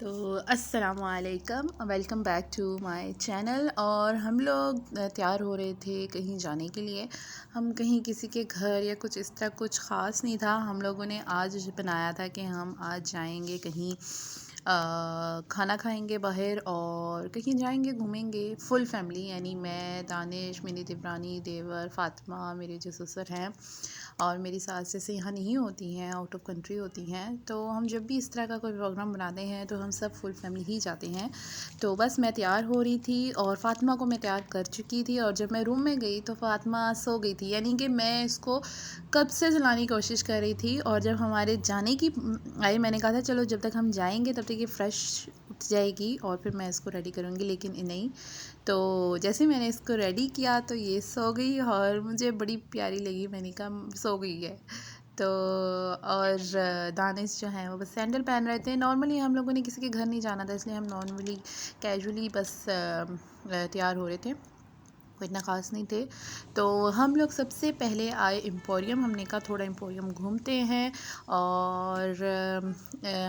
तो अस्सलामुअलैकुम, welcome back to my channel. और हम लोग तैयार हो रहे थे कहीं जाने के लिए। हम कहीं किसी के घर या कुछ इस तरह कुछ ख़ास नहीं था। हम लोगों ने आज बनाया था कि हम आज जाएंगे कहीं, खाना खाएंगे बाहर और कहीं जाएंगे घूमेंगे। फुल फैमिली, यानी मैं, दानिश, मेरी देवरानी, देवर, फ़ातिमा, मेरे जो ससुर हैं और मेरी सास जैसे यहाँ नहीं होती हैं, आउट ऑफ कंट्री होती हैं। तो हम जब भी इस तरह का कोई प्रोग्राम बनाते हैं तो हम सब फुल फैमिली ही जाते हैं। तो बस मैं तैयार हो रही थी और फ़ातिमा को मैं तैयार कर चुकी थी। और जब मैं रूम में गई तो फ़ातिमा सो गई थी, यानी कि मैं इसको कब से जलाने की कोशिश कर रही थी। और जब हमारे जाने की आई, मैंने कहा था चलो जब तक हम जाएंगे तब तक ये फ्रेश उठ जाएगी और फिर मैं इसको रेडी करूँगी, लेकिन नहीं। तो जैसे मैंने इसको रेडी किया तो ये सो गई और मुझे बड़ी प्यारी लगी। मैंने कहा सो गई है। तो और दानिश जो हैं वो बस सैंडल पहन रहे थे। नॉर्मली हम लोगों ने किसी के घर नहीं जाना था, इसलिए हम नॉर्मली कैजुअली बस तैयार हो रहे थे, कोई इतना ख़ास नहीं थे। तो हम लोग सबसे पहले आए एम्पोरियम। हमने कहा थोड़ा एम्पोरियम घूमते हैं। और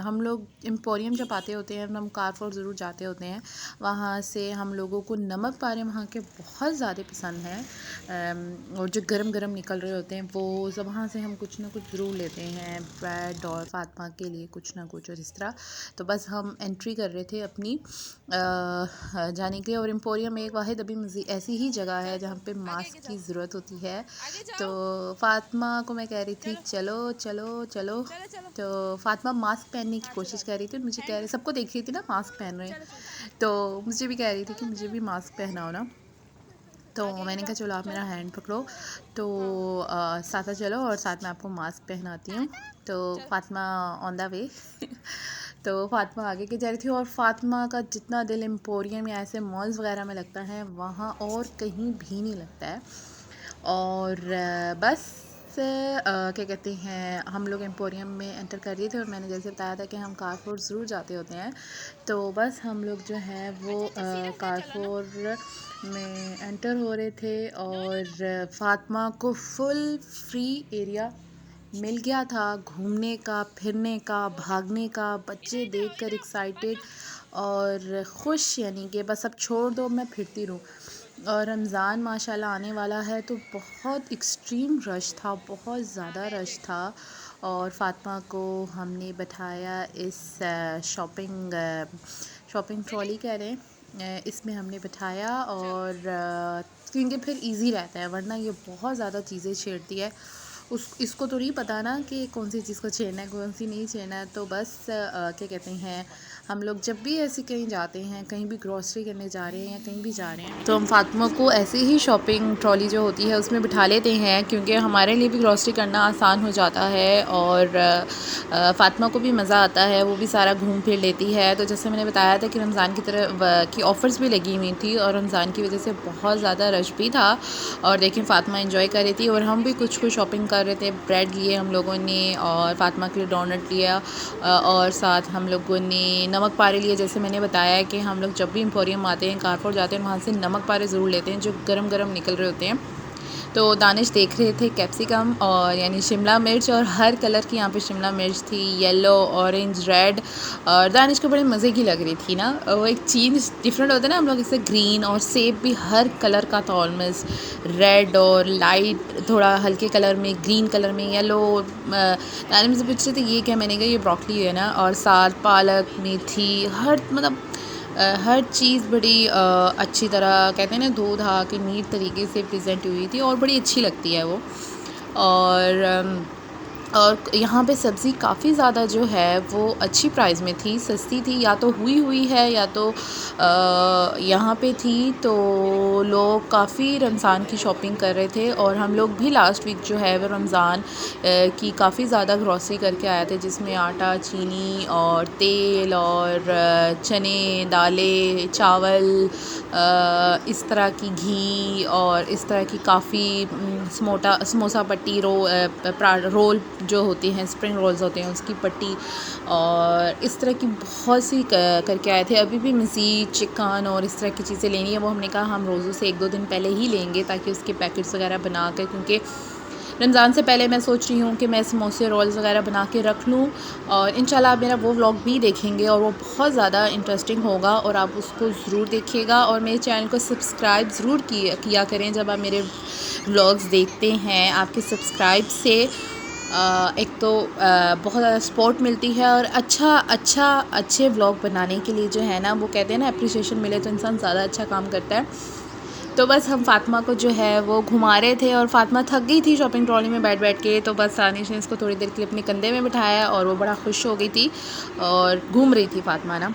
हम लोग एम्पोरियम जब आते होते हैं, हम कारफोर ज़रूर जाते होते हैं। वहाँ से हम लोगों को नमक पारे वहाँ के बहुत ज़्यादा पसंद हैं, और जो गरम गरम निकल रहे होते हैं वो सब, वहाँ से हम कुछ ना कुछ ज़रूर लेते हैं, ब्रेड और फातिमा के लिए कुछ ना कुछ और इस तरह। तो बस हम एंट्री कर रहे थे अपनी जाने के लिए। और एम्पोरियम एक वाहिद अभी ऐसी ही जगह है जहाँ पे मास्क की ज़रूरत होती है। तो फ़ातिमा को मैं कह रही थी चलो चलो चलो। तो फ़ातिमा मास्क पहनने की कोशिश कर रही थी, मुझे कह रही, सबको देख रही थी ना मास्क पहन रहे हैं, तो मुझे भी कह रही थी कि मुझे भी मास्क पहनाओ ना। तो मैंने कहा चलो आप मेरा हैंड पकड़ो, तो साथ चलो और साथ में आपको मास्क पहनाती हूँ। तो फ़ातिमा ऑन द वे तो फ़ातिमा आगे के जा रही थी। और फ़ातिमा का जितना दिल एम्पोरियम या ऐसे मॉल्स वगैरह में लगता है, वहाँ और कहीं भी नहीं लगता है। और बस क्या कहते हैं, हम लोग एम्पोरियम में एंटर कर रहे थे और मैंने जैसे बताया था कि हम कारफोर ज़रूर जाते होते हैं। तो बस हम लोग जो है वो कारफोर में एंटर हो रहे थे और फ़ातिमा को फुल फ्री एरिया मिल गया था घूमने का, फिरने का, भागने का। बच्चे देखकर एक्साइटेड और ख़ुश, यानी कि बस अब छोड़ दो मैं फिरती रहूँ। और रमज़ान माशाल्लाह आने वाला है, तो बहुत एक्सट्रीम रश था, बहुत ज़्यादा रश था। और फ़ातिमा को हमने बैठाया इस शॉपिंग ट्रॉली कह रहे हैं, इसमें हमने बिठाया। और क्योंकि फिर इजी रहता है, वरना ये बहुत ज़्यादा चीज़ें छेड़ती है। इसको तो नहीं पता ना कि कौन सी चीज़ को छेड़ना है, कौन सी नहीं छेड़ना है। तो बस क्या कहते हैं, हम लोग जब भी ऐसे कहीं जाते हैं, कहीं भी ग्रॉसरी करने जा रहे हैं या कहीं भी जा रहे हैं, तो हम फ़ातिमा को ऐसे ही शॉपिंग ट्रॉली जो होती है उसमें बिठा लेते हैं, क्योंकि हमारे लिए भी ग्रॉसरी करना आसान हो जाता है और फ़ातिमा को भी मज़ा आता है, वो भी सारा घूम फिर लेती है। तो जैसे मैंने बताया था कि रमज़ान की तरह की ऑफ़र्स भी लगी हुई थी और रमज़ान की वजह से बहुत ज़्यादा रश भी था। और देखिए फ़ातिमा एंजॉय कर रही थी और हम भी कुछ शॉपिंग कर रहे थे। ब्रेड लिए हम लोगों ने और फ़ातिमा के लिए डोनट लिया, और साथ हम लोगों ने नमक पारे लिए। जैसे मैंने बताया कि हम लोग जब भी एम्पोरियम आते हैं, कारफोर जाते हैं, वहाँ से नमक पारे ज़रूर लेते हैं जो गरम गरम निकल रहे होते हैं। तो दानिश देख रहे थे कैप्सिकम, और यानी शिमला मिर्च, और हर कलर की यहाँ पे शिमला मिर्च थी, येलो, ऑरेंज, रेड। और दानिश को बड़े मज़े की लग रही थी ना, वो एक चीज़ डिफरेंट होता है ना, हम लोग इससे ग्रीन और सेब भी हर कलर का था ऑलमोस्ट, रेड और लाइट थोड़ा हल्के कलर में, ग्रीन कलर में, येलो। दानिश से पूछ रहे थे ये क्या, मैंने कहा ये ब्रोकली है ना। और साथ पालक, मेथी, हर मतलब हर चीज़ बड़ी अच्छी तरह, कहते हैं ना, धो धा के नीट तरीके से प्रेजेंट हुई थी और बड़ी अच्छी लगती है वो। और और यहाँ पे सब्ज़ी काफ़ी ज़्यादा जो है वो अच्छी प्राइस में थी, सस्ती थी, या तो हुई है या तो यहाँ पे थी। तो लोग काफ़ी रमज़ान की शॉपिंग कर रहे थे और हम लोग भी लास्ट वीक जो है वो रमज़ान की काफ़ी ज़्यादा ग्रॉसरी करके आए थे, जिसमें आटा, चीनी और तेल और चने, दालें, चावल, इस तरह की घी और इस तरह की काफ़ी समोसा पट्टी, रोल जो होती हैं, स्प्रिंग रोल्स होते हैं, उसकी पट्टी, और इस तरह की बहुत सी करके आए थे। अभी भी मज़ीद चिकन और इस तरह की चीज़ें लेनी है, वो हमने कहा हम रोज़ों से 1-2 दिन पहले ही लेंगे, ताकि उसके पैकेट्स वगैरह बना कर, क्योंकि रमज़ान से पहले मैं सोच रही हूँ कि मैं समोसे रोल्स वगैरह बना के रख लूँ, और इंशाल्लाह आप मेरा वो व्लॉग भी देखेंगे और वो बहुत ज़्यादा इंटरेस्टिंग होगा और आप उसको ज़रूर देखिएगा। और मेरे चैनल को सब्सक्राइब ज़रूर किया करें। जब आप मेरे व्लॉग्स देखते हैं, आपके सब्सक्राइब से एक तो बहुत ज़्यादा सपोर्ट मिलती है, और अच्छे व्लॉग बनाने के लिए जो है ना, वो कहते हैं ना, अप्रिसिएशन मिले तो इंसान ज़्यादा अच्छा काम करता है। तो बस हम फ़ातिमा को जो है वो घुमा रहे थे, और फ़ातिमा थक गई थी शॉपिंग ट्रॉली में बैठ बैठ के, तो बस दानिश ने इसको थोड़ी देर के लिए अपने कंधे में बिठाया और वो बड़ा खुश हो गई थी और घूम रही थी फ़ातिमा ना।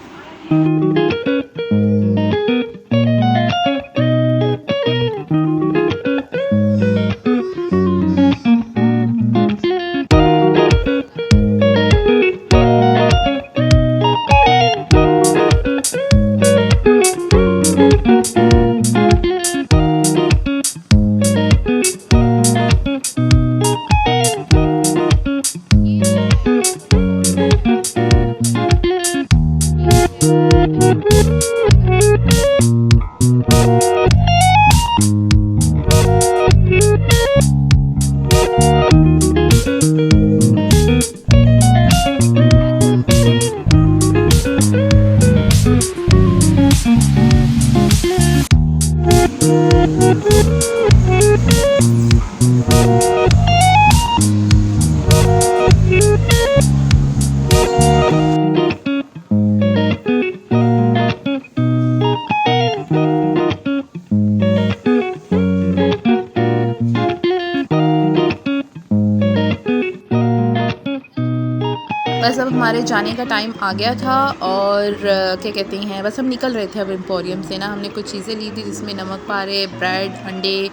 बस अब हमारे जाने का टाइम आ गया था, और क्या कहते हैं, बस हम निकल रहे थे अब एम्पोरियम से ना। हमने कुछ चीज़ें ली थी जिसमें नमक पारे, ब्रेड, अंडे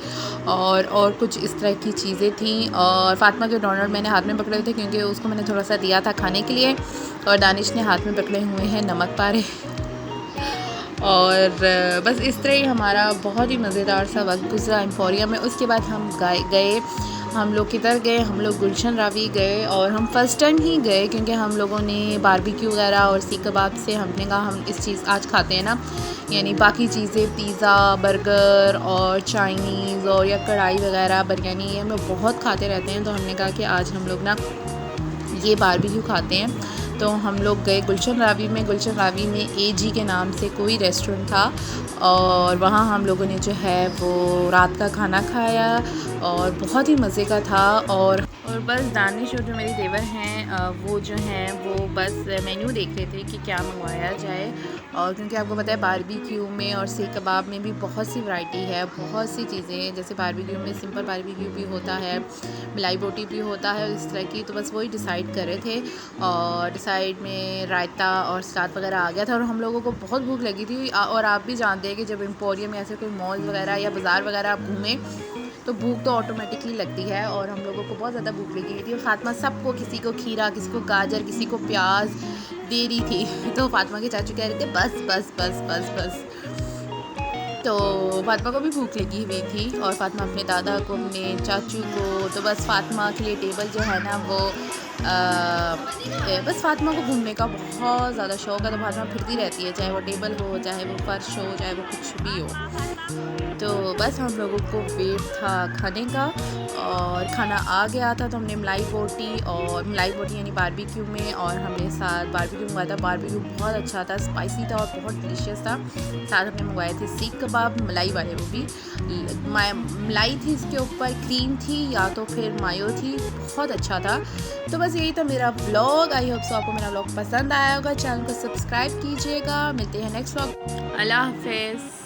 और कुछ इस तरह की चीज़ें थी। और फ़ातिमा के डोनट मैंने हाथ में पकड़े थे क्योंकि उसको मैंने थोड़ा सा दिया था खाने के लिए, और दानिश ने हाथ में पकड़े हुए हैं नमक पारे। और बस इस तरह ही हमारा बहुत ही मज़ेदार सा वक्त गुजरा एम्पोरियम में। उसके बाद हम गए, हम लोग किधर गए, हम लोग गुलशन रावी गए, और हम फ़र्स्ट टाइम ही गए क्योंकि हम लोगों ने बारबेक्यू वगैरह और सीख कबाब से हमने कहा हम इस चीज़ आज खाते हैं ना, यानी बाकी चीज़ें पिज़्ज़ा, बर्गर और चाइनीज़ और या कढ़ाई वगैरह, बिरयानी, ये हम लोग बहुत खाते रहते हैं। तो हमने कहा कि आज हम लोग ना ये बारबेक्यू खाते हैं। तो हम लोग गए गुलशन रावी में। गुलशन रावी में AG के नाम से कोई रेस्टोरेंट था, और वहाँ हम लोगों ने जो है वो रात का खाना खाया और बहुत ही मज़े का था। और बस दानिश और जो मेरी देवर हैं वो जो हैं वो बस मेन्यू देख रहे थे कि क्या मंगवाया जाए। और क्योंकि आपको पता है बारबेक्यू में और सीख कबाब में भी बहुत सी वैरायटी है, बहुत सी चीज़ें हैं। जैसे बारबेक्यू में सिंपल बारबेक्यू भी होता है, मलाई बोटी भी होता है, इस तरह की। तो बस वही डिसाइड कर रहे थे, और साइड में रायता और सलाद वगैरह आ गया था, और हम लोगों को बहुत भूख लगी थी। और आप भी जानते हैं कि जब एम्पोरियम में ऐसे कोई मॉल वगैरह या बाज़ार वगैरह आप घूमें तो भूख तो ऑटोमेटिकली लगती है, और हम लोगों को बहुत ज़्यादा भूख लगी हुई थी। और फ़ातिमा सबको, किसी को खीरा, किसी को गाजर, किसी को प्याज दे रही थी। तो फ़ातिमा के चाचू कह रहे थे बस बस बस बस बस। तो फ़ातिमा को भी भूख लगी हुई थी, और फ़ातिमा अपने दादा को, अपने चाचू को, तो बस फ़ातिमा के लिए टेबल जो है ना वो बस फ़ातिमा को घूमने का बहुत ज़्यादा शौक़ है। तो फ़ातिमा फिरती रहती है, चाहे वो टेबल हो, चाहे वो फ़र्श हो, चाहे वो कुछ भी हो। तो बस हम लोगों को वेट था खाने का, और खाना आ गया था। तो हमने मलाई बोटी यानी बारबेक्यू में, और हमने साथ बारबेक्यू मंगवाया था। बारबेक्यू बहुत अच्छा था, स्पाइसी था और बहुत डिलीशियस था। साथ हमने मंगवाए थे सीख कबाब, मलाई वाले, वो भी मलाई थी, इसके ऊपर क्रीम थी या तो फिर मायो थी, बहुत अच्छा था। तो बस यही था मेरा व्लॉग। आई होप सो आपको मेरा व्लॉग पसंद आया होगा। चैनल को सब्सक्राइब कीजिएगा। मिलते हैं नेक्स्ट व्लॉग। अल्लाह हाफ़िज़।